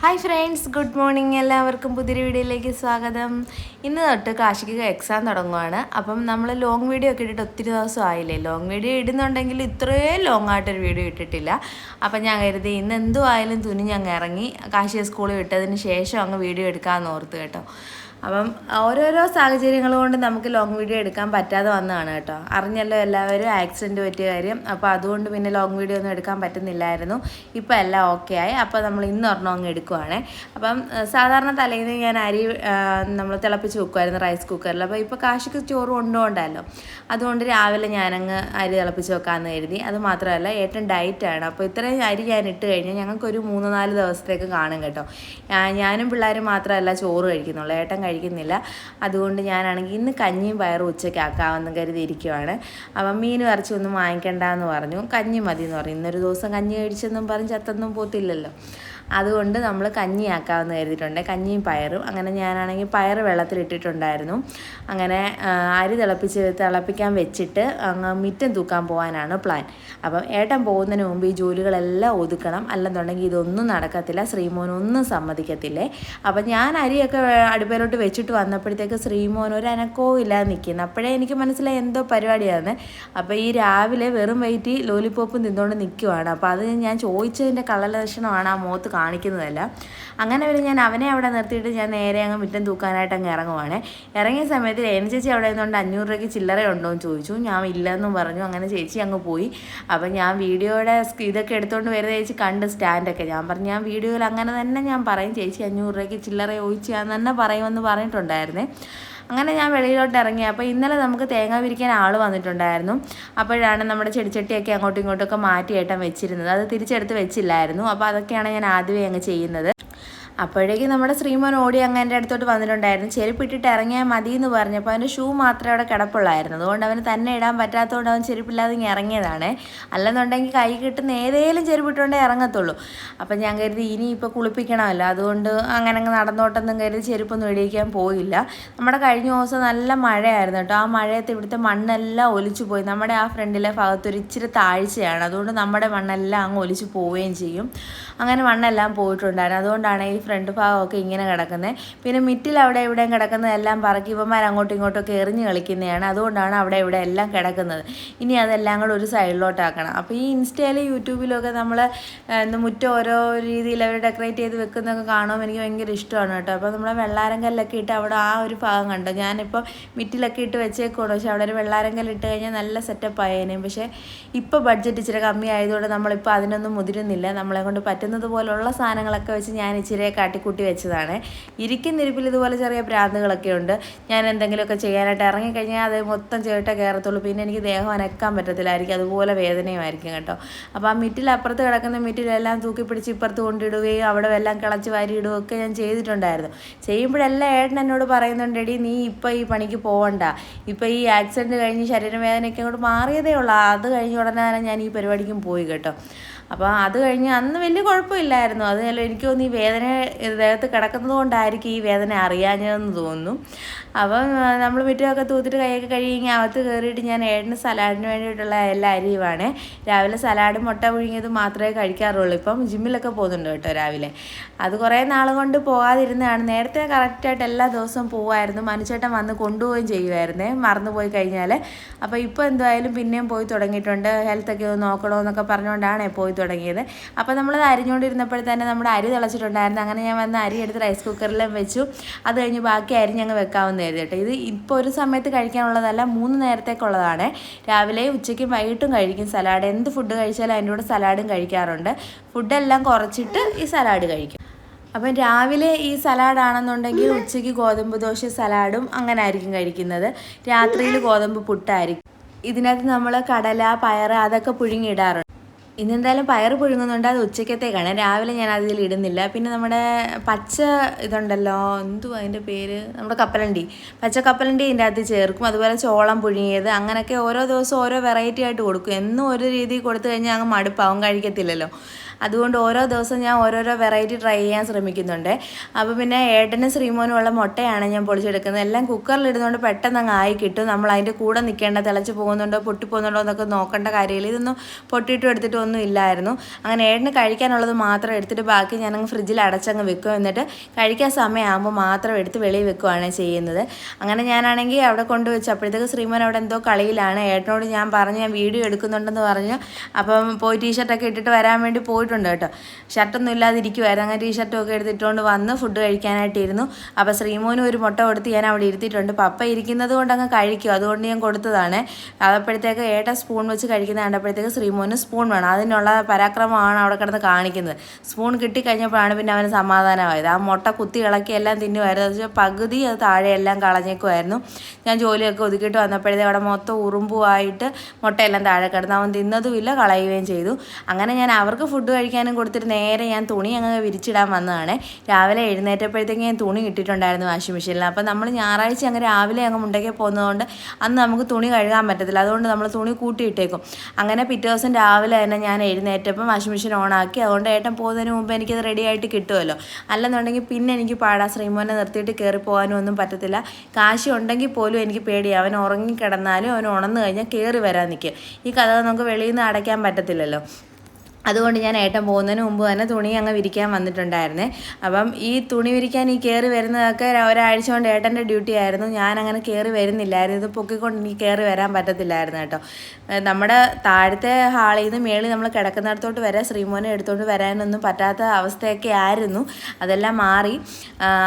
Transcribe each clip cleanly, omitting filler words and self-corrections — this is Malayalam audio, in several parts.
Hi friends, good morning. എല്ലാവർക്കും പുതിയൊരു വീഡിയോയിലേക്ക് സ്വാഗതം. ഇന്ന് തൊട്ട് കാശിക്ക് എക്സാം തുടങ്ങുവാണ്. അപ്പം നമ്മൾ ലോങ് വീഡിയോ ഒക്കെ ഇട്ടിട്ട് ഒത്തിരി ദിവസം ആയില്ലേ. ലോങ് വീഡിയോ ഇടുന്നുണ്ടെങ്കിൽ ഇത്രയും ലോങ് ആയിട്ടൊരു വീഡിയോ ഇട്ടിട്ടില്ല. അപ്പം ഞാൻ കരുതി ഇന്ന് എന്തുമായാലും തുനിഞ്ഞങ്ങ് ഇറങ്ങി കാശിയെ സ്കൂളിൽ വിട്ടതിന് ശേഷം അങ്ങ് വീഡിയോ എടുക്കാമെന്ന് ഓർത്ത് കേട്ടോ. അപ്പം ഓരോരോ സാഹചര്യങ്ങൾ കൊണ്ട് നമുക്ക് ലോങ് വീഡിയോ എടുക്കാൻ പറ്റാതെ വന്നതാണ് കേട്ടോ. അറിഞ്ഞല്ലോ എല്ലാവരും ആക്സിഡൻറ്റ് പറ്റിയ കാര്യം. അപ്പോൾ അതുകൊണ്ട് പിന്നെ ലോങ് വീഡിയോ ഒന്നും എടുക്കാൻ പറ്റുന്നില്ലായിരുന്നു. ഇപ്പോൾ എല്ലാം ഓക്കെ ആയി. അപ്പോൾ നമ്മൾ ഇന്നൊരെണ്ണം അങ്ങ് എടുക്കുവാണേ. അപ്പം സാധാരണ തലേന്ന് ഞാൻ അരി നമ്മൾ തിളപ്പിച്ച് വെക്കുമായിരുന്നു റൈസ് കുക്കറിൽ. അപ്പോൾ ഇപ്പോൾ കാശിക്ക് ചോറ് കൊണ്ടുപോകണ്ടല്ലോ, അതുകൊണ്ട് രാവിലെ ഞാനങ്ങ് അരി തിളപ്പിച്ച് വെക്കാമെന്ന് കരുതി. അത് മാത്രമല്ല ഏട്ടൻ ഡയറ്റാണ്. അപ്പോൾ ഇത്രയും അരി ഞാൻ ഇട്ട് കഴിഞ്ഞാൽ ഞങ്ങൾക്കൊരു 3-4 ദിവസത്തേക്ക് കാണും കേട്ടോ. ഞാനും പിള്ളേരും മാത്രമല്ല ചോറ് കഴിക്കുന്നുള്ളൂ, ഏട്ടൻ കഴിക്കുന്നില്ല. അതുകൊണ്ട് ഞാനാണെങ്കിൽ ഇന്ന് കഞ്ഞിയും പയറും ഉച്ചയ്ക്ക് ആക്കാമെന്ന് കരുതിയിരിക്കുവാണ്. അപ്പം മീനും ഇറച്ചിയൊന്നും വാങ്ങിക്കണ്ടെന്ന് പറഞ്ഞു. കഞ്ഞി മതി എന്ന് പറഞ്ഞു. ഇന്നൊരു ദിവസം കഞ്ഞി കഴിച്ചെന്നും പറഞ്ഞ് ചത്തൊന്നും പോത്തില്ലല്ലോ. അതുകൊണ്ട് നമ്മൾ കഞ്ഞിയാക്കാമെന്ന് കരുതിയിട്ടുണ്ട്, കഞ്ഞിയും പയറും. അങ്ങനെ ഞാനാണെങ്കിൽ പയർ വെള്ളത്തിലിട്ടിട്ടുണ്ടായിരുന്നു. അങ്ങനെ അരി തിളപ്പിക്കാൻ വെച്ചിട്ട് അങ്ങ് മിറ്റം തൂക്കാൻ പോകാനാണ് പ്ലാൻ. അപ്പം ഏട്ടൻ പോകുന്നതിന് മുമ്പ് ഈ ജോലികളെല്ലാം ഒതുക്കണം, അല്ലെന്നുണ്ടെങ്കിൽ ഇതൊന്നും നടക്കത്തില്ല. ശ്രീമോനൊന്നും സമ്മതിക്കത്തില്ലേ. അപ്പം ഞാൻ അരിയൊക്കെ അടുപ്പയിലോട്ട് വെച്ചിട്ട് വന്നപ്പോഴത്തേക്ക് ശ്രീമോൻ ഒരു അനക്കവും ഇല്ലാതെ നിൽക്കുന്നു. അപ്പോഴേ എനിക്ക് മനസ്സിലായി എന്തോ പരിപാടിയാണ്. അപ്പോൾ ഈ രാവിലെ വെറും വയറ്റി ലോലിപ്പോപ്പും തിന്നുകൊണ്ട് നിൽക്കുവാണ്. അപ്പോൾ അത് ഞാൻ ചോദിച്ചതിൻ്റെ കള്ളലക്ഷണമാണ് ആ മുഖത്ത് കാണിക്കുന്നതല്ല. അങ്ങനെ വരെ ഞാൻ അവനെ അവിടെ നിർത്തിയിട്ട് ഞാൻ നേരെ അങ്ങ് മുറ്റം തൂക്കാനായിട്ട് അങ്ങ് ഇറങ്ങുവാണ്. ഇറങ്ങിയ സമയത്ത് ചേച്ചി അവിടെ നിന്നുകൊണ്ട് 500 രൂപയ്ക്ക് ചില്ലറ ഉണ്ടോ എന്ന് ചോദിച്ചു. ഞാൻ ഇല്ലെന്നും പറഞ്ഞു. അങ്ങനെ ചേച്ചി അങ്ങ് പോയി. അപ്പം ഞാൻ വീഡിയോയുടെ ഇതൊക്കെ എടുത്തുകൊണ്ട് വരുന്ന ചേച്ചി കണ്ട് സ്റ്റാൻഡൊക്കെ. ഞാൻ പറഞ്ഞു ഞാൻ വീഡിയോയിൽ അങ്ങനെ തന്നെ ഞാൻ പറയും, ചേച്ചി 500 രൂപയ്ക്ക് ചില്ലറ ചോദിച്ചാന്ന് തന്നെ പറയുമെന്ന് പറഞ്ഞിട്ടുണ്ടായിരുന്നേ. അങ്ങനെ ഞാൻ വെളിയിലോട്ട് ഇറങ്ങി. അപ്പോൾ ഇന്നലെ നമുക്ക് തേങ്ങ വിരിക്കാൻ ആൾ വന്നിട്ടുണ്ടായിരുന്നു. അപ്പോഴാണ് നമ്മുടെ ചെടിച്ചട്ടിയൊക്കെ അങ്ങോട്ടും ഇങ്ങോട്ടൊക്കെ മാറ്റിയേട്ടൻ വെച്ചിരുന്നത്. അത് തിരിച്ചെടുത്ത് വെച്ചില്ലായിരുന്നു. അപ്പോൾ അതൊക്കെയാണ് ഞാൻ ആദ്യമേ അങ്ങ് ചെയ്യുന്നത്. അപ്പോഴേക്കും നമ്മുടെ ശ്രീമോൻ ഓടി അങ്ങ് എൻ്റെ അടുത്തോട്ട് വന്നിട്ടുണ്ടായിരുന്നു. ചെരുപ്പിട്ടിട്ട് ഇറങ്ങിയാൽ മതി എന്ന് പറഞ്ഞപ്പോൾ അവൻ്റെ ഷൂ മാത്രമേ അവിടെ കിടപ്പുള്ളായിരുന്നു. അതുകൊണ്ട് അവന് തന്നെ ഇടാൻ പറ്റാത്തതുകൊണ്ട് അവൻ ചെരുപ്പില്ലാതെ ഇങ്ങനെ ഇറങ്ങിയതാണ്. അല്ലെന്നുണ്ടെങ്കിൽ കൈ കിട്ടുന്ന ഏതെങ്കിലും ചെരുപ്പിട്ടുകൊണ്ടേ ഇറങ്ങത്തുള്ളൂ. അപ്പം ഞാൻ കരുതി ഇനിയിപ്പോൾ കുളിപ്പിക്കണമല്ലോ, അതുകൊണ്ട് അങ്ങനെ അങ്ങ് നടന്നോട്ടെന്നും കരുതി ചെരുപ്പൊന്നും ഇടിയിക്കാൻ പോയില്ല. നമ്മുടെ കഴിഞ്ഞ ദിവസം നല്ല മഴയായിരുന്നു കേട്ടോ. ആ മഴയത്ത് ഇവിടുത്തെ മണ്ണെല്ലാം ഒലിച്ചു പോയി. നമ്മുടെ ആ ഫ്രണ്ടിലെ ഭാഗത്തൊരു ഇച്ചിരി താഴ്ചയാണ്, അതുകൊണ്ട് നമ്മുടെ മണ്ണെല്ലാം അങ്ങ് ഒലിച്ചു പോവുകയും ചെയ്യും. അങ്ങനെ മണ്ണെല്ലാം പോയിട്ടുണ്ടായിരുന്നു. അതുകൊണ്ടാണ് ഈ ഫ്രണ്ട് ഭാഗമൊക്കെ ഇങ്ങനെ കിടക്കുന്നത്. പിന്നെ മിറ്റിൽ അവിടെ ഇവിടെയും കിടക്കുന്നതെല്ലാം പറക്കി ഇവന്മാർ അങ്ങോട്ടും ഇങ്ങോട്ടൊക്കെ എറിഞ്ഞ് കളിക്കുന്നതാണ്. അതുകൊണ്ടാണ് അവിടെ ഇവിടെ എല്ലാം കിടക്കുന്നത്. ഇനി അതെല്ലാം കൂടെ ഒരു സൈഡിലോട്ടാക്കണം. അപ്പോൾ ഈ ഇൻസ്റ്റയിലും യൂട്യൂബിലൊക്കെ നമ്മൾ മുറ്റം ഓരോ രീതിയിൽ അവർ ഡെക്കറേറ്റ് ചെയ്ത് വെക്കുന്നതൊക്കെ കാണുമ്പോൾ എനിക്ക് ഭയങ്കര ഇഷ്ടമാണ് കേട്ടോ. അപ്പോൾ നമ്മളെ വെള്ളാരങ്കല്ലൊക്കെ ഇട്ട് അവിടെ ആ ഒരു ഭാഗം കണ്ടോ. ഞാനിപ്പോൾ മിറ്റിലൊക്കെ ഇട്ട് വെച്ചേക്കുള്ളൂ, പക്ഷേ അവിടെ ഒരു വെള്ളാരങ്കല്ല് ഇട്ട് കഴിഞ്ഞാൽ നല്ല സെറ്റപ്പ് ആയേനെ. പക്ഷേ ഇപ്പോൾ ബഡ്ജറ്റ് ഇച്ചിരി കമ്മി ആയതുകൊണ്ട് നമ്മളിപ്പോൾ അതിനൊന്നും മുതിരുന്നില്ല. നമ്മളെ കൊണ്ട് പറ്റുന്നത് പോലുള്ള സാധനങ്ങളൊക്കെ വെച്ച് ഞാൻ ഇച്ചിരി കാട്ടിക്കൂട്ടി വെച്ചതാണ്. ഇരിപ്പിൽ ഇതുപോലെ ചെറിയ ഭ്രാന്തുകളൊക്കെ ഉണ്ട്. ഞാൻ എന്തെങ്കിലുമൊക്കെ ചെയ്യാനായിട്ട് ഇറങ്ങിക്കഴിഞ്ഞാൽ അത് മൊത്തം ചേട്ട കയറത്തുള്ളൂ. പിന്നെ എനിക്ക് ദേഹം അനക്കാൻ പറ്റത്തില്ലായിരിക്കും, അതുപോലെ വേദനയുമായിരിക്കും കേട്ടോ. അപ്പോൾ ആ മിറ്റിൽ അപ്പുറത്ത് കിടക്കുന്ന മിറ്റിലെല്ലാം തൂക്കി പിടിച്ച് ഇപ്പുറത്ത് കൊണ്ടിടുകയും അവിടെ എല്ലാം കിളച്ച് വാരിയിടുകയും ഒക്കെ ഞാൻ ചെയ്തിട്ടുണ്ടായിരുന്നു. ചെയ്യുമ്പോഴെല്ലാം ഏട്ടൻ എന്നോട് പറയുന്നുണ്ടെടി, നീ ഇപ്പോൾ ഈ പണിക്ക് പോകണ്ട, ഇപ്പോൾ ഈ ആക്സിഡൻറ്റ് കഴിഞ്ഞ് ശരീരവേദനയൊക്കെ അങ്ങോട്ട് മാറിയതേ ഉള്ളൂ. അത് കഴിഞ്ഞ ഉടനെ തന്നെ ഞാൻ ഈ പരിപാടിക്കും പോയി കേട്ടോ. അപ്പോൾ അത് കഴിഞ്ഞ് അന്ന് വലിയ കുഴപ്പമില്ലായിരുന്നു. അതുപോലെ എനിക്ക് തോന്നുന്നു ഈ വേദന ദേഹത്ത് കിടക്കുന്നത് കൊണ്ടായിരിക്കും ഈ വേദന അറിയാഞ്ഞതെന്ന് തോന്നുന്നു. അപ്പം നമ്മൾ മുറ്റമൊക്കെ തൂത്തിട്ട് കൈയൊക്കെ കഴുകി അകത്ത് കയറിയിട്ട് ഞാൻ ഏട്ടന് സലാഡിന് വേണ്ടിയിട്ടുള്ള എല്ലാ അരിയുമാണ്. രാവിലെ സലാഡ് മുട്ട പുഴുങ്ങിയത് മാത്രമേ കഴിക്കാറുള്ളൂ. ഇപ്പം ജിമ്മിലൊക്കെ പോകുന്നുണ്ട് കേട്ടോ രാവിലെ. അത് കുറേ നാൾ കൊണ്ട് പോകാതിരുന്നതാണ്. നേരത്തെ കറക്റ്റായിട്ട് എല്ലാ ദിവസവും പോകുമായിരുന്നു. മനുച്ചേട്ടൻ വന്ന് കൊണ്ടുപോവുകയും ചെയ്യുമായിരുന്നേ, മറന്നു പോയി കഴിഞ്ഞാൽ. അപ്പോൾ ഇപ്പോൾ എന്തായാലും പിന്നെയും പോയി തുടങ്ങിയിട്ടുണ്ട്. ഹെൽത്തൊക്കെ ഒന്ന് നോക്കണമെന്നൊക്കെ പറഞ്ഞുകൊണ്ടാണ് പോയി തുടങ്ങിയത്. അപ്പോൾ നമ്മളത് അരിഞ്ഞുകൊണ്ടിരുന്നപ്പോൾ തന്നെ നമ്മുടെ അരി തിളച്ചിട്ടുണ്ടായിരുന്നു. അങ്ങനെ ഞാൻ വന്ന് അരി എടുത്ത് റൈസ് കുക്കറിലും വെച്ചു. അത് കഴിഞ്ഞ് ബാക്കി അരിഞ്ഞങ്ങ് വെക്കാമെന്ന് കരുതി കേട്ടോ. ഇത് ഇപ്പോൾ ഒരു സമയത്ത് കഴിക്കാനുള്ളതല്ല, 3 നേരത്തേക്കുള്ളതാണ്. രാവിലെ ഉച്ചയ്ക്കും വൈകിട്ടും കഴിക്കും സലാഡ്. എന്ത് ഫുഡ് കഴിച്ചാലും അതിൻ്റെ കൂടെ സലാഡും കഴിക്കാറുണ്ട്. ഫുഡെല്ലാം കുറച്ചിട്ട് ഈ സലാഡ് കഴിക്കും. അപ്പം രാവിലെ ഈ സലാഡാണെന്നുണ്ടെങ്കിൽ ഉച്ചയ്ക്ക് ഗോതമ്പ് ദോശ സലാഡും അങ്ങനെ ആയിരിക്കും കഴിക്കുന്നത്. രാത്രിയിൽ ഗോതമ്പ് പുട്ടായിരിക്കും. ഇതിനകത്ത് നമ്മൾ കടല, പയർ അതൊക്കെ പുഴുങ്ങിയിടാറുണ്ട്. ഇന്നെന്തായാലും പയർ പുഴുങ്ങുന്നുണ്ട്, അത് ഉച്ചക്കത്തേക്കാണ്. രാവിലെ ഞാൻ അതിൽ ഇടുന്നില്ല. പിന്നെ നമ്മുടെ പച്ച ഇതുണ്ടല്ലോ, എന്തുവാ അതിൻ്റെ പേര്, നമ്മുടെ കപ്പലണ്ടി, പച്ച കപ്പലണ്ടി ഇതിൻ്റെ അകത്ത് ചേർക്കും. അതുപോലെ ചോളം പുഴുങ്ങിയത്, അങ്ങനെയൊക്കെ ഓരോ ദിവസവും ഓരോ വെറൈറ്റി ആയിട്ട് കൊടുക്കും. എന്നും ഒരു രീതി കൊടുത്തു കഴിഞ്ഞാൽ അങ്ങ് മടുപ്പാവും, കഴിക്കത്തില്ലല്ലോ. അതുകൊണ്ട് ഓരോ ദിവസം ഞാൻ ഓരോരോ വെറൈറ്റി ട്രൈ ചെയ്യാൻ ശ്രമിക്കുന്നുണ്ട്. അപ്പോൾ പിന്നെ ഏട്ടനും ശ്രീമോനുമുള്ള മുട്ടയാണ് ഞാൻ പൊളിച്ചെടുക്കുന്നത്. എല്ലാം കുക്കറിലിടുന്നതുകൊണ്ട് പെട്ടെന്ന് അങ്ങ് ആയി കിട്ടും. നമ്മൾ അതിൻ്റെ കൂടെ നിൽക്കേണ്ട, തിളച്ച് പോകുന്നുണ്ടോ പൊട്ടിപ്പോകുന്നുണ്ടോ എന്നൊക്കെ നോക്കേണ്ട കാര്യമില്ല. ഇതൊന്നും പൊട്ടിയിട്ടും എടുത്തിട്ട് ഒന്നും ഇല്ലായിരുന്നു. അങ്ങനെ ഏട്ടന് കഴിക്കാനുള്ളത് മാത്രം എടുത്തിട്ട് ബാക്കി ഞാനങ്ങ് ഫ്രിഡ്ജിൽ അടച്ചങ്ങ് വെക്കും. എന്നിട്ട് കഴിക്കാൻ സമയമാകുമ്പോൾ മാത്രം എടുത്ത് വെളിയിൽ വെക്കുകയാണ് ചെയ്യുന്നത്. അങ്ങനെ ഞാനാണെങ്കിൽ അവിടെ കൊണ്ടുവച്ചു. അപ്പോഴത്തേക്ക് ശ്രീമോൻ അവിടെ എന്തോ കളിയിലാണ്. ഏട്ടനോട് ഞാൻ പറഞ്ഞു ഞാൻ വീഡിയോ എടുക്കുന്നുണ്ടെന്ന് പറഞ്ഞു. അപ്പം പോയി ടീഷർട്ടൊക്കെ ഇട്ടിട്ട് വരാൻ വേണ്ടി പോയിട്ടുണ്ട് കേട്ടോ. ഷർട്ടൊന്നും ഇല്ലാതിരിക്കുമായിരുന്നു. അങ്ങനെ ടീഷർട്ടും ഒക്കെ എടുത്തിട്ടുകൊണ്ട് വന്ന് ഫുഡ് കഴിക്കാനായിട്ടിരുന്നു. അപ്പോൾ ശ്രീമോനും ഒരു മുട്ട കൊടുത്ത് ഞാൻ അവിടെ ഇരുത്തിയിട്ടുണ്ട്. പപ്പ ഇരിക്കുന്നത് കൊണ്ട് അങ്ങ് കഴിക്കും, അതുകൊണ്ട് ഞാൻ കൊടുത്തതാണ്. അപ്പോഴത്തേക്ക് ഏട്ടൻ സ്പൂൺ വെച്ച് കഴിക്കുന്ന കണ്ടപ്പോഴത്തേക്ക് ശ്രീമോന് സ്പൂൺ വേണം. അതിനുള്ള പരാക്രമമാണ് അവിടെ കിടന്ന് കാണിക്കുന്നത്. സ്പൂൺ കിട്ടിക്കഴിഞ്ഞപ്പോഴാണ് പിന്നെ അവന് സമാധാനമായത്. ആ മുട്ട കുത്തി ഇളക്കി എല്ലാം തിന്നുമായിരുന്നു. അത് പകുതി അത് താഴെയെല്ലാം കളഞ്ഞേക്കുമായിരുന്നു. ഞാൻ ജോലിയൊക്കെ ഒതുക്കിയിട്ട് വന്നപ്പോഴത്തേക്ക് അവിടെ മൊത്തം ഉറുമ്പുമായിട്ട് മുട്ടയെല്ലാം താഴെ കിടന്ന് അവൻ തിന്നതുമില്ല, കളയുകയും ചെയ്തു. അങ്ങനെ ഞാൻ അവർക്ക് ഫുഡ് കഴിക്കാനും കൊടുത്തിട്ട് നേരെ ഞാൻ തുണി അങ്ങ് വിരിച്ചിടാൻ വന്നതാണ്. രാവിലെ എഴുന്നേറ്റപ്പോഴത്തേക്ക് ഞാൻ തുണി ഇട്ടിട്ടുണ്ടായിരുന്നു വാഷിംഗ് മെഷീനിൽ. അപ്പോൾ നമ്മൾ ഞായറാഴ്ച അങ്ങ് രാവിലെ അങ്ങ് മുണ്ടയ്ക്ക് പോകുന്നതുകൊണ്ട് അന്ന് നമുക്ക് തുണി കഴുകാൻ പറ്റത്തില്ല. അതുകൊണ്ട് നമ്മൾ തുണി കൂട്ടിയിട്ടേക്കും. അങ്ങനെ പിറ്റേ ദിവസം രാവിലെ തന്നെ ഞാൻ എഴുന്നേറ്റപ്പം വാഷിംഗ് മെഷീൻ ഓണാക്കി. അതുകൊണ്ട് ഏട്ടൻ പോകുന്നതിന് മുമ്പ് എനിക്കത് റെഡി ആയിട്ട് കിട്ടുമല്ലോ. അല്ലെന്നുണ്ടെങ്കിൽ പിന്നെ എനിക്ക് പാടാം. ശ്രീമോനെ നിർത്തിയിട്ട് കയറി പോകാനും ഒന്നും പറ്റത്തില്ല. കാശി ഉണ്ടെങ്കിൽ പോലും എനിക്ക് പേടിയാണ്. അവൻ ഉറങ്ങിക്കിടന്നാലും അവൻ ഉണർന്നു കഴിഞ്ഞാൽ കയറി വരാൻ നിൽക്കും. ഈ കഥ നമുക്ക് വെളിയിൽ നിന്ന് അടയ്ക്കാൻ പറ്റത്തില്ലല്ലോ. അതുകൊണ്ട് ഞാൻ ഏട്ടൻ പോകുന്നതിന് മുമ്പ് തന്നെ തുണി അങ്ങ് വിരിക്കാൻ വന്നിട്ടുണ്ടായിരുന്നേ. അപ്പം ഈ തുണി വിരിക്കാൻ ഈ കയറി വരുന്നതൊക്കെ ഒരാഴ്ച കൊണ്ട് ഏട്ടൻ്റെ ഡ്യൂട്ടി ആയിരുന്നു. ഞാനങ്ങനെ കയറി വരുന്നില്ലായിരുന്നു. ഇത് പൊക്കിക്കൊണ്ട് എനിക്ക് കയറി വരാൻ പറ്റത്തില്ലായിരുന്നു കേട്ടോ. നമ്മുടെ താഴത്തെ ഹാളിൽ നിന്ന് മേളിൽ നമ്മൾ കിടക്കുന്നിടത്തോട്ട് വരെ ശ്രീമോനെ എടുത്തുകൊണ്ട് വരാനൊന്നും പറ്റാത്ത അവസ്ഥയൊക്കെ ആയിരുന്നു. അതെല്ലാം മാറി.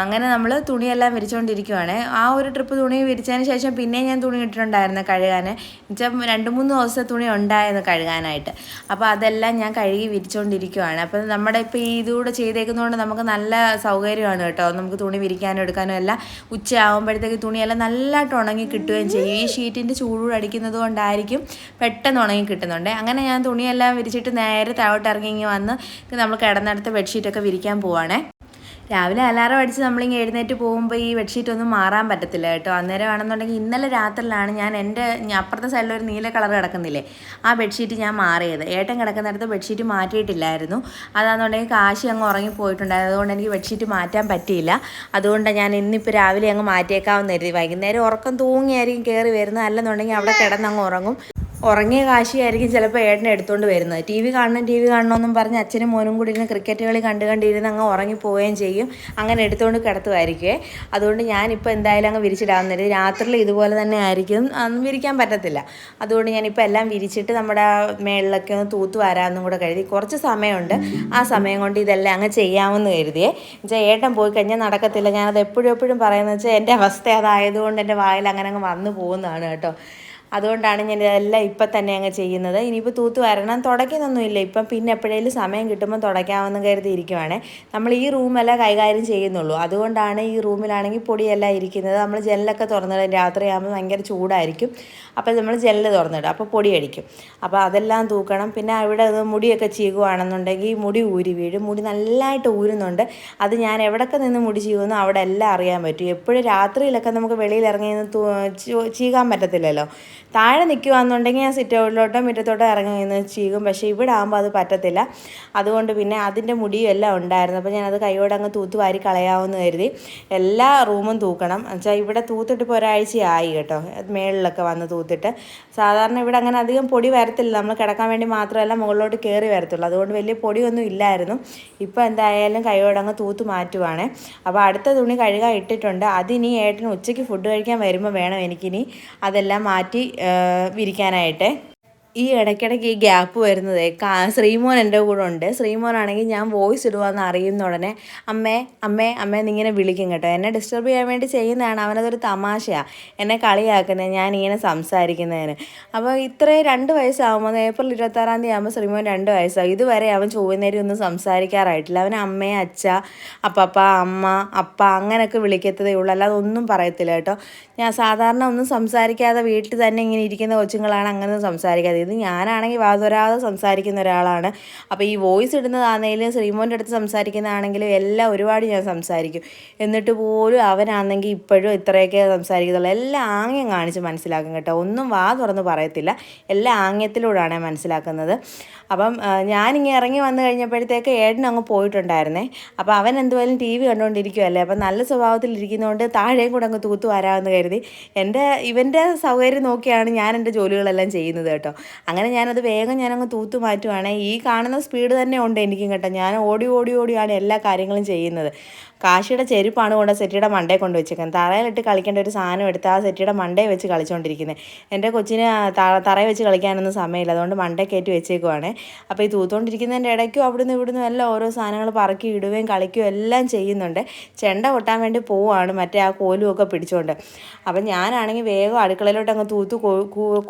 അങ്ങനെ നമ്മൾ തുണിയെല്ലാം വിരിച്ചുകൊണ്ടിരിക്കുവാണ്. ആ ഒരു ട്രിപ്പ് തുണി വിരിച്ചതിന് ശേഷം പിന്നെ ഞാൻ തുണി ഇട്ടിട്ടുണ്ടായിരുന്നു കഴുകാൻ. എന്നുവെച്ചാൽ 2-3 ദിവസത്തെ തുണി ഉണ്ടായിരുന്നു കഴുകാനായിട്ട്. അപ്പോൾ അതെല്ലാം ഞാൻ കഴുകി വിരിച്ചുകൊണ്ടിരിക്കുകയാണ്. അപ്പം നമ്മുടെ ഇപ്പോൾ ഈ ഇതുകൂടെ ചെയ്തേക്കുന്നതുകൊണ്ട് നമുക്ക് നല്ല സൗകര്യമാണ് കേട്ടോ. നമുക്ക് തുണി വിരിക്കാനും എടുക്കാനും എല്ലാം ഉച്ചയാകുമ്പോഴത്തേക്ക് തുണിയെല്ലാം നല്ലതായിട്ട് ഉണങ്ങി കിട്ടുകയും ചെയ്യും. ഈ ഷീറ്റിൻ്റെ ചൂടൂടെ അടിക്കുന്നത് കൊണ്ടായിരിക്കും പെട്ടെന്ന് ഉണങ്ങി കിട്ടുന്നുണ്ട്. അങ്ങനെ ഞാൻ തുണിയെല്ലാം വിരിച്ചിട്ട് നേരെ താഴോട്ട് ഇറങ്ങി വന്ന് നമ്മൾ കിടന്നെടുത്ത് ബെഡ്ഷീറ്റൊക്കെ വിരിക്കാൻ പോവാണേ. രാവിലെ അലാറം അടിച്ച് നമ്മളിങ്ങനെ എഴുന്നേറ്റ് പോകുമ്പോൾ ഈ ബെഡ്ഷീറ്റ് ഒന്നും മാറാൻ പറ്റത്തില്ല കേട്ടോ. അന്നേരം ആണെന്നുണ്ടെങ്കിൽ ഇന്നലെ രാത്രിയിലാണ് ഞാൻ എൻ്റെ അപ്പുറത്തെ സൈഡിൽ ഒരു നീല കളർ കിടക്കുന്നില്ലേ, ആ ബെഡ്ഷീറ്റ് ഞാൻ മാറിയത്. ഏട്ടൻ കിടക്കുന്നിടത്ത് ബെഡ്ഷീറ്റ് മാറ്റിയിട്ടില്ലായിരുന്നു. അതാണെന്നുണ്ടെങ്കിൽ കാശി അങ്ങ് ഉറങ്ങിപ്പോയിട്ടുണ്ടായിരുന്നു. അതുകൊണ്ട് എനിക്ക് ബെഡ്ഷീറ്റ് മാറ്റാൻ പറ്റിയില്ല. അതുകൊണ്ട് ഞാൻ ഇന്നിപ്പോൾ രാവിലെ അങ്ങ് മാറ്റിയേക്കാമെന്ന് കരുതി. വൈകുന്നേരം ഉറക്കം തൂങ്ങിയായിരിക്കും കയറി വരുന്നത്. അല്ലെന്നുണ്ടെങ്കിൽ അവിടെ കിടന്നങ്ങ് ഉറങ്ങും. ഉറങ്ങിയ കാശിയായിരിക്കും ചിലപ്പോൾ ഏട്ടനെ എടുത്തുകൊണ്ട് വരുന്നത്. ടി വി കാണണമെന്നും പറഞ്ഞ് അച്ഛനും മോനും കൂടി ഇരുന്ന് ക്രിക്കറ്റ് കളി കണ്ടിരുന്ന് അങ്ങ് ഉറങ്ങിപ്പോവുകയും ചെയ്യും. അങ്ങനെ എടുത്തുകൊണ്ട് കിടത്തുമായിരിക്കുമേ. അതുകൊണ്ട് ഞാനിപ്പോൾ എന്തായാലും അങ്ങ് വിരിച്ചിടാവുന്നത്. രാത്രിയിൽ ഇതുപോലെ തന്നെ ആയിരിക്കും, അന്ന് വിരിക്കാൻ പറ്റത്തില്ല. അതുകൊണ്ട് ഞാനിപ്പോൾ എല്ലാം വിരിച്ചിട്ട് നമ്മുടെ മേളിലൊക്കെ ഒന്ന് തൂത്ത് വരാമെന്നും കൂടെ കരുതി. കുറച്ച് സമയമുണ്ട്, ആ സമയം കൊണ്ട് ഇതെല്ലാം അങ്ങ് ചെയ്യാമെന്ന് കരുതിയേ. എന്നുവെച്ചാൽ ഏട്ടൻ പോയി കഴിഞ്ഞാൽ നടക്കത്തില്ല. ഞാനത് എപ്പോഴും പറയുന്നത് വെച്ചാൽ എൻ്റെ അവസ്ഥ അതായതുകൊണ്ട് എൻ്റെ വായിൽ അങ്ങനെ അങ്ങ് വന്നു പോകുന്നതാണ് കേട്ടോ. അതുകൊണ്ടാണ് ഞാൻ ഇതെല്ലാം ഇപ്പം തന്നെ അങ്ങ് ചെയ്യുന്നത്. ഇനിയിപ്പോൾ തൂത്ത് വരണം, തുടയ്ക്കുന്നൊന്നുമില്ല ഇപ്പം. പിന്നെ എപ്പോഴേലും സമയം കിട്ടുമ്പോൾ തുടയ്ക്കാമെന്ന് കരുതിയിരിക്കുവാണ്. നമ്മൾ ഈ റൂമെല്ലാം കൈകാര്യം ചെയ്യുന്നുള്ളൂ. അതുകൊണ്ടാണ് ഈ റൂമിലാണെങ്കിൽ പൊടിയെല്ലാം ഇരിക്കുന്നത്. നമ്മൾ ജനലൊക്കെ തുറന്നിടും. രാത്രിയാകുമ്പോൾ ഭയങ്കര ചൂടായിരിക്കും. അപ്പോൾ നമ്മൾ ജനൽ തുറന്നിടും, അപ്പോൾ പൊടി അടിക്കും. അപ്പോൾ അതെല്ലാം തൂക്കണം. പിന്നെ അവിടെ മുടിയൊക്കെ ചീകുവാണെന്നുണ്ടെങ്കിൽ മുടി ഊരി വീഴും. മുടി നല്ലതായിട്ട് ഊരുന്നുണ്ട്. അത് ഞാൻ എവിടെയൊക്കെ നിന്ന് മുടി ചീകുന്നു അവിടെ എല്ലാം അറിയാൻ പറ്റും. എപ്പോഴും രാത്രിയിലൊക്കെ നമുക്ക് വെളിയിൽ ഇറങ്ങി ചീകാൻ പറ്റത്തില്ലല്ലോ. താഴെ നിൽക്കുകയാണെന്നുണ്ടെങ്കിൽ ഞാൻ സിറ്റ് ഔട്ടിലോട്ടോ മുറ്റത്തോട്ടോ ഇറങ്ങി നിന്ന് ചീകും. പക്ഷേ ഇവിടെ ആകുമ്പോൾ അത് പറ്റത്തില്ല. അതുകൊണ്ട് പിന്നെ അതിൻ്റെ മുടിയും എല്ലാം ഉണ്ടായിരുന്നു. അപ്പോൾ ഞാനത് കൈയോടെ അങ്ങ് തൂത്ത് വാരി കളയാമെന്ന് കരുതി. എല്ലാ റൂമും തൂക്കണം. എന്നുവെച്ചാൽ ഇവിടെ തൂത്തിട്ട് ഇപ്പോൾ ഒരാഴ്ചയായി കേട്ടോ, മേളിലൊക്കെ വന്ന് തൂത്തിട്ട്. സാധാരണ ഇവിടെ അങ്ങനെ അധികം പൊടി വരത്തില്ല. നമ്മൾ കിടക്കാൻ വേണ്ടി മാത്രമല്ല മുകളിലോട്ട് കയറി വരത്തുള്ളൂ. അതുകൊണ്ട് വലിയ പൊടിയൊന്നും ഇല്ലായിരുന്നു. ഇപ്പോൾ എന്തായാലും കൈയോടങ്ങ് തൂത്ത് മാറ്റുവാണ്. അപ്പോൾ അടുത്ത തുണി കഴുകാൻ ഇട്ടിട്ടുണ്ട്. അതിനി ഏട്ടന് ഉച്ചയ്ക്ക് ഫുഡ് കഴിക്കാൻ വരുമ്പോൾ വേണം എനിക്കിനി അതെല്ലാം മാറ്റി വിരിക്കാനായിട്ട്. ഈ ഇടയ്ക്കിടയ്ക്ക് ഈ ഗ്യാപ്പ് വരുന്നത് ശ്രീമോൻ എൻ്റെ കൂടെ ഉണ്ട്. ശ്രീമോനാണെങ്കിൽ ഞാൻ വോയിസ് ഇടുവാന്ന് അറിയുന്ന ഉടനെ അമ്മേ അമ്മേ അമ്മേ എന്നിങ്ങനെ വിളിക്കും കേട്ടോ. എന്നെ ഡിസ്റ്റർബ് ചെയ്യാൻ വേണ്ടി ചെയ്യുന്നതാണ്. അവനതൊരു തമാശയാണ്, എന്നെ കളിയാക്കുന്നത് ഞാനിങ്ങനെ സംസാരിക്കുന്നതിന്. അപ്പോൾ ഇത്രയും 2 വയസ്സാകുമ്പോൾ ഏപ്രിൽ 26-ാം തീയതി ആകുമ്പോൾ ശ്രീമോൻ 2 വയസ്സാകും. ഇതുവരെ അവൻ ചൊവ്വുന്നേരം ഒന്നും സംസാരിക്കാറായിട്ടില്ല. അവൻ അമ്മേ, അച്ഛ, അപ്പപ്പ, അമ്മ, അപ്പ അങ്ങനെയൊക്കെ വിളിക്കത്തതേ ഉള്ളൂ. അല്ലാതെ ഒന്നും പറയത്തില്ല കേട്ടോ. ഞാൻ സാധാരണ ഒന്നും സംസാരിക്കാതെ വീട്ടിൽ തന്നെ ഇങ്ങനെ ഇരിക്കുന്ന കൊച്ചുങ്ങളാണ് അങ്ങനെ സംസാരിക്കാതെ. ഇത് ഞാനാണെങ്കിൽ വാതൊരാതെ സംസാരിക്കുന്ന ഒരാളാണ്. അപ്പോൾ ഈ വോയിസ് ഇടുന്നതാണെങ്കിലും ശ്രീമോൻ്റെ അടുത്ത് സംസാരിക്കുന്നതാണെങ്കിലും എല്ലാം ഒരുപാട് ഞാൻ സംസാരിക്കും. എന്നിട്ട് പോലും അവനാണെങ്കിൽ ഇപ്പോഴും ഇത്രയൊക്കെ സംസാരിക്കത്തുള്ളൂ. എല്ലാം ആംഗ്യം കാണിച്ച് മനസ്സിലാക്കും കേട്ടോ. ഒന്നും വാ തുറന്ന് പറയത്തില്ല. എല്ലാം ആംഗ്യത്തിലൂടെയാണ് മനസ്സിലാക്കുന്നത്. അപ്പം ഞാനിങ്ങനെ ഇറങ്ങി വന്നു കഴിഞ്ഞപ്പോഴത്തേക്ക് ഏട്ടൻ അങ്ങ് പോയിട്ടുണ്ടായിരുന്നേ. അപ്പോൾ അവൻ എന്തുവായാലും ടി വി കണ്ടുകൊണ്ടിരിക്കുമല്ലേ. അപ്പം നല്ല സ്വഭാവത്തിലിരിക്കുന്നതുകൊണ്ട് താഴെയും കൂടെ അങ്ങ് തൂത്ത് വരാമെന്ന് കരുതി. ഇവൻ്റെ സൗകര്യം നോക്കിയാണ് ഞാൻ എൻ്റെ ജോലികളെല്ലാം ചെയ്യുന്നത് കേട്ടോ. അങ്ങനെ ഞാനത് വേഗം ഞാനങ്ങ് തൂത്ത് മാറ്റുവാണ്. ഈ കാണുന്ന സ്പീഡ് തന്നെ ഉണ്ട് എനിക്കും കേട്ടോ. ഞാൻ ഓടിയാണ് എല്ലാ കാര്യങ്ങളും ചെയ്യുന്നത്. കാശിയുടെ ചെരുപ്പാണ് കൊണ്ട് സെറ്റിയുടെ മണ്ടയിൽ കൊണ്ട് വെച്ചേക്കുന്നത്. തറയിലിട്ട് കളിക്കേണ്ട ഒരു സാധനം എടുത്ത് ആ സെറ്റിയുടെ മണ്ടയിൽ വെച്ച് കളിച്ചുകൊണ്ടിരിക്കുന്നത്. എൻ്റെ കൊച്ചിന് തറയിൽ വെച്ച് കളിക്കാനൊന്നും സമയമില്ല, അതുകൊണ്ട് മണ്ടയിൽ കയറ്റി വെച്ചേക്കുവാണ്. അപ്പോൾ ഈ തൂത്തുകൊണ്ടിരിക്കുന്നതിൻ്റെ ഇടയ്ക്കും അവിടുന്ന് എല്ലാം ഓരോ സാധനങ്ങൾ പറക്കി ഇടുകയും കളിക്കുകയും എല്ലാം ചെയ്യുന്നുണ്ട്. ചെണ്ട കൊട്ടാൻ വേണ്ടി പോവുകയാണ് മറ്റേ ആ കോലുമൊക്കെ പിടിച്ചുകൊണ്ട്. അപ്പം ഞാനാണെങ്കിൽ വേഗം അടുക്കളയിലോട്ട് അങ്ങ് തൂത്ത്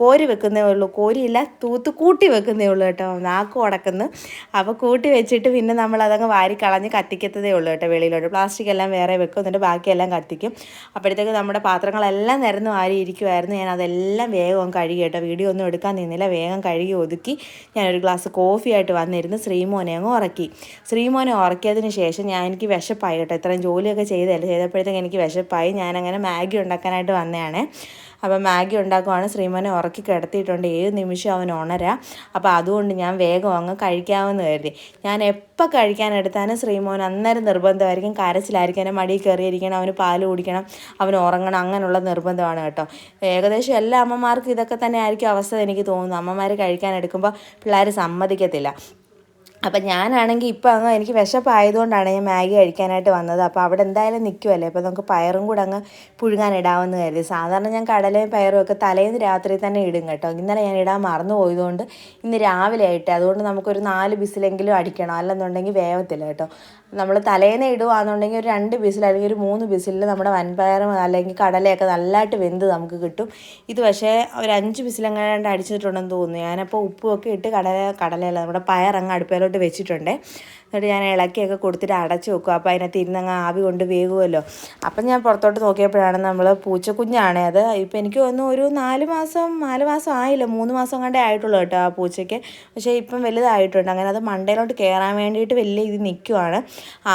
കോരി വെക്കുന്നേ ഉള്ളൂ. കോരിയില്ല, തൂത്ത് കൂട്ടി വെക്കുന്നേ ഉള്ളൂ കേട്ടോ. നാക്ക് ഉടക്കുന്നു. അപ്പോൾ കൂട്ടി വെച്ചിട്ട് പിന്നെ നമ്മളതങ്ങ് വാരി കളഞ്ഞ് കത്തിക്കത്തതേ ഉള്ളൂ കേട്ടോ. വെളിയിലോട്ട് പ്ലാസ്റ്റിക് എല്ലാം വേറെ വെക്കും, എന്നിട്ട് ബാക്കിയെല്ലാം കത്തിക്കും. അപ്പോഴത്തേക്ക് നമ്മുടെ പാത്രങ്ങളെല്ലാം നിരന്ന് വാരി ഇരിക്കുമായിരുന്നു. ഞാൻ അതെല്ലാം വേഗം കഴുകി കേട്ടോ. വീഡിയോ ഒന്നും എടുക്കാൻ നിന്നില്ല, വേഗം കഴുകി ഒതുക്കി ഞാനൊരു ഗ്ലാസ് കോഫി ആയിട്ട് വന്നിരുന്ന് ശ്രീമോനെ അങ്ങ് ഉറക്കി. ശ്രീമോനെ ഉറക്കിയതിന് ശേഷം എനിക്ക് വിശപ്പായി കേട്ടോ. ഇത്രയും ജോലിയൊക്കെ ചെയ്തപ്പോഴത്തേക്ക് എനിക്ക് വിശപ്പായി. ഞാനങ്ങനെ മാഗി ഉണ്ടാക്കാനായിട്ട് വന്നതാണ്. അപ്പോൾ മാഗി ഉണ്ടാക്കുവാണ്. ശ്രീമോനെ ഉറക്കി കിടത്തിയിട്ടുണ്ട്, ഏത് നിമിഷം അവൻ ഉണരാം. അപ്പോൾ അതുകൊണ്ട് ഞാൻ വേഗം അങ്ങ് കഴിക്കാമെന്ന് കരുതി. ഞാൻ എപ്പോൾ കഴിക്കാനെടുത്താലും ശ്രീമോൻ അന്നേരം നിർബന്ധമായിരിക്കും, കരച്ചിലായിരിക്കും. എൻ്റെ മടിയിൽ കയറിയിരിക്കണം, അവന് പാല് കുടിക്കണം, അവന് ഉറങ്ങണം, അങ്ങനെയുള്ള നിർബന്ധമാണ് കേട്ടോ. ഏകദേശം എല്ലാ അമ്മമാർക്കും ഇതൊക്കെ തന്നെ ആയിരിക്കും അവസ്ഥ എനിക്ക് തോന്നുന്നു. അമ്മമാർ കഴിക്കാനെടുക്കുമ്പോൾ പിള്ളേർ സമ്മതിക്കത്തില്ല. അപ്പം ഞാനാണെങ്കിൽ ഇപ്പോൾ അങ്ങ് എനിക്ക് വിശപ്പായതുകൊണ്ടാണ് ഞാൻ മാഗി കഴിക്കാനായിട്ട് വന്നത്. അപ്പോൾ അവിടെ എന്തായാലും നിൽക്കുമല്ലേ, അപ്പോൾ നമുക്ക് പയറും കൂടെ അങ്ങ് പുഴുങ്ങാനിടാമെന്ന് കരുതി. സാധാരണ ഞാൻ കടലയും പയറും ഒക്കെ തലേന്ന് രാത്രി തന്നെ ഇടും കേട്ടോ. ഇന്നലെ ഞാൻ ഇടാൻ മറന്നു പോയതുകൊണ്ട് ഇന്ന് രാവിലെ ആയിട്ട്, അതുകൊണ്ട് നമുക്കൊരു 4 വിസിലെങ്കിലും അടിക്കണം, അല്ലെന്നുണ്ടെങ്കിൽ വേവത്തില്ല കേട്ടോ. നമ്മൾ തലേന്ന് ഇടുകയാണെന്നുണ്ടെങ്കിൽ ഒരു 2 വിസിൽ അല്ലെങ്കിൽ ഒരു 3 വിസിലിൽ നമ്മുടെ വൻപയറും അല്ലെങ്കിൽ കടലയൊക്കെ നല്ലതായിട്ട് വെന്ത് നമുക്ക് കിട്ടും. ഇത് പക്ഷേ ഒരു 5 വിസിലെങ്ങാണ്ട് അടിച്ചിട്ടുണ്ടെന്ന് തോന്നുന്നു. ഞാനപ്പോൾ ഉപ്പുമൊക്കെ ഇട്ട് കടലയല്ല നമ്മുടെ പയറങ്ങ് അടുപ്പയിലോട്ട് വെച്ചിട്ടുണ്ട്. എന്നിട്ട് ഞാൻ ഇളക്കിയൊക്കെ കൊടുത്തിട്ട് അടച്ച് വെക്കും. അപ്പോൾ അതിനകത്ത് ഇരുന്നങ്ങ് ആവി കൊണ്ട് വേകുമല്ലോ. അപ്പം ഞാൻ പുറത്തോട്ട് നോക്കിയപ്പോഴാണ് നമ്മൾ പൂച്ചക്കുഞ്ഞാണ് അത്. ഇപ്പം എനിക്ക് തോന്നുന്നു ഒരു 4 മാസം ആയില്ല, 3 മാസം കണ്ടേ ആയിട്ടുള്ളൂ കേട്ടോ ആ പൂച്ചയ്ക്ക്. പക്ഷേ ഇപ്പം വലുതായിട്ടുണ്ട്. അങ്ങനെ അത് മണ്ടയിലോട്ട് കയറാൻ വേണ്ടിയിട്ട് വലിയ ഇത് നിൽക്കുവാണ്.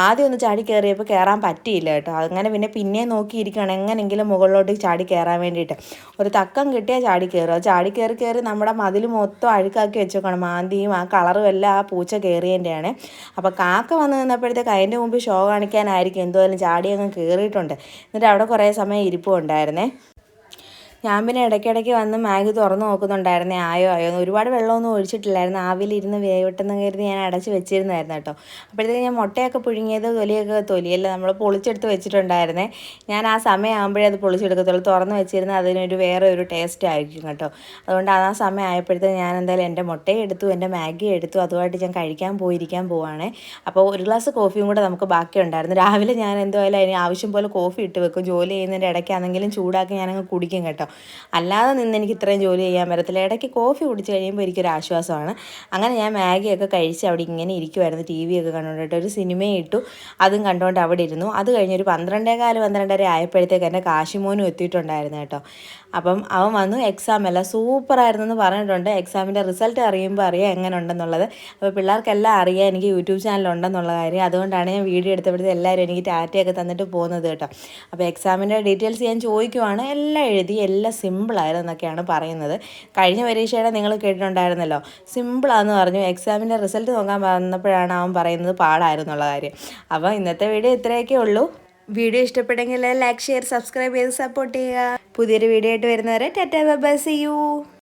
ആദ്യം ഒന്ന് ചാടി കയറിയപ്പോൾ കയറാൻ പറ്റിയില്ല കേട്ടോ. അങ്ങനെ പിന്നെയും നോക്കിയിരിക്കുകയാണ് എങ്ങനെയെങ്കിലും മുകളിലോട്ട് ചാടി കയറാൻ വേണ്ടിയിട്ട്. ഒരു തക്കം കിട്ടിയാൽ ചാടി കയറുക. ചാടി കയറി നമ്മുടെ മതിൽ മൊത്തം അഴുക്കാക്കി വെച്ചേക്കണം. മാന്തിയും ആ കളറും എല്ലാം ആ പൂച്ച കയറിയതിൻ്റെയാണ്. അപ്പോൾ കാക്ക വന്ന് നിന്നപ്പോഴത്തേക്ക് അതിൻ്റെ മുമ്പ് ഷോ കാണിക്കാനായിരിക്കും എന്തോലും ചാടി അങ്ങ് കയറിയിട്ടുണ്ട്. എന്നിട്ട് അവിടെ കുറേ സമയം ഇരിപ്പും ഉണ്ടായിരുന്നേ. ഞാൻ പിന്നെ ഇടയ്ക്കിടയ്ക്ക് വന്ന് മാഗി തുറന്ന് നോക്കുന്നുണ്ടായിരുന്നേ, ആയോ ഒരുപാട് വെള്ളമൊന്നും ഒഴിച്ചിട്ടില്ലായിരുന്നു. ആവിലിരുന്ന് വേവട്ടെന്ന് കരുതി ഞാൻ അടച്ച് വെച്ചിരുന്നായിരുന്നു കേട്ടോ. അപ്പോഴത്തേക്ക് ഞാൻ മുട്ടയൊക്കെ പുഴുങ്ങിയത് തൊലിയല്ല നമ്മൾ പൊളിച്ചെടുത്ത് വെച്ചിട്ടുണ്ടായിരുന്നേ. ഞാൻ ആ സമയമാകുമ്പോഴേ അത് പൊളിച്ചെടുക്കത്തുള്ളൂ. തുറന്ന് വെച്ചിരുന്നാൽ അതിനൊരു വേറെ ഒരു ടേസ്റ്റ് ആയിരിക്കും കേട്ടോ. അതുകൊണ്ട് ആ സമയം ആയപ്പോഴത്തേക്ക് ഞാൻ എന്തായാലും എൻ്റെ മുട്ടയും എടുത്തു, എൻ്റെ മാഗി എടുത്തു, അതുമായിട്ട് ഞാൻ കഴിക്കാൻ പോവാണ്. അപ്പോൾ ഒരു ഗ്ലാസ് കോഫിയും കൂടെ നമുക്ക് ബാക്കി ഉണ്ടായിരുന്നു. രാവിലെ ഞാൻ എന്തായാലും അതിന് ആവശ്യം പോലെ കോഫി ഇട്ട് വെക്കും. ജോലി ചെയ്യുന്നതിൻ്റെ ഇടയ്ക്കാണെങ്കിലും ചൂടാക്കി ഞാനങ്ങ് കുടിക്കും കേട്ടോ. അല്ലാതെ നിന്ന് എനിക്ക് ഇത്രയും ജോലി ചെയ്യാൻ പറ്റത്തില്ല. ഇടയ്ക്ക് കോഫി കുടിച്ച് കഴിയുമ്പോൾ എനിക്കൊരു ആശ്വാസമാണ്. അങ്ങനെ ഞാൻ മാഗിയൊക്കെ കഴിച്ച് അവിടെ ഇങ്ങനെ ഇരിക്കുമായിരുന്നു. ടി വി ഒക്കെ കണ്ടുകൊണ്ടിട്ട് ഒരു സിനിമയും ഇട്ടു, അതും കണ്ടുകൊണ്ട് അവിടെ ഇരുന്നു. അത് കഴിഞ്ഞൊരു 12:15 ആയപ്പോഴത്തേക്ക് എൻ്റെ കാശിമോനും എത്തിയിട്ടുണ്ടായിരുന്നു കേട്ടോ. അപ്പം അവൻ വന്നു. എക്സാം എല്ലാം സൂപ്പറായിരുന്നു എന്ന് പറഞ്ഞിട്ടുണ്ട്. എക്സാമിൻ്റെ റിസൾട്ട് അറിയുമ്പോൾ അറിയാം എങ്ങനെ ഉണ്ടെന്നുള്ളത്. അപ്പോൾ പിള്ളേർക്കെല്ലാം അറിയാം എനിക്ക് യൂട്യൂബ് ചാനലുണ്ടെന്നുള്ള കാര്യം. അതുകൊണ്ടാണ് ഞാൻ വീഡിയോ എടുത്തപ്പോഴത്തെ എല്ലാവരും എനിക്ക് ടാറ്റയൊക്കെ തന്നിട്ട് പോകുന്നത് കേട്ടോ. അപ്പോൾ എക്സാമിൻ്റെ ഡീറ്റെയിൽസ് ഞാൻ ചോദിക്കുവാണ്. എല്ലാം എഴുതി, എല്ലാം സിമ്പിളായിരുന്നു എന്നൊക്കെയാണ് പറയുന്നത്. കഴിഞ്ഞ പരീക്ഷയുടെ നിങ്ങൾ കേട്ടിട്ടുണ്ടായിരുന്നല്ലോ, സിമ്പിളാണെന്ന് പറഞ്ഞു. എക്സാമിൻ്റെ റിസൾട്ട് നോക്കാൻ വന്നപ്പോഴാണ് അവൻ പറയുന്നത് പാടായിരുന്നുള്ള കാര്യം. അപ്പോൾ ഇന്നത്തെ വീഡിയോ ഇത്രയൊക്കെ ഉള്ളൂ. വീഡിയോ ഇഷ്ടപ്പെട്ടെങ്കിൽ ലൈക്ക്, ഷെയർ, സബ്സ്ക്രൈബ് ചെയ്ത് സപ്പോർട്ട് ചെയ്യുക. പുതിയൊരു വീഡിയോ ആയിട്ട് വരുന്നവരെ tata bye bye, see U.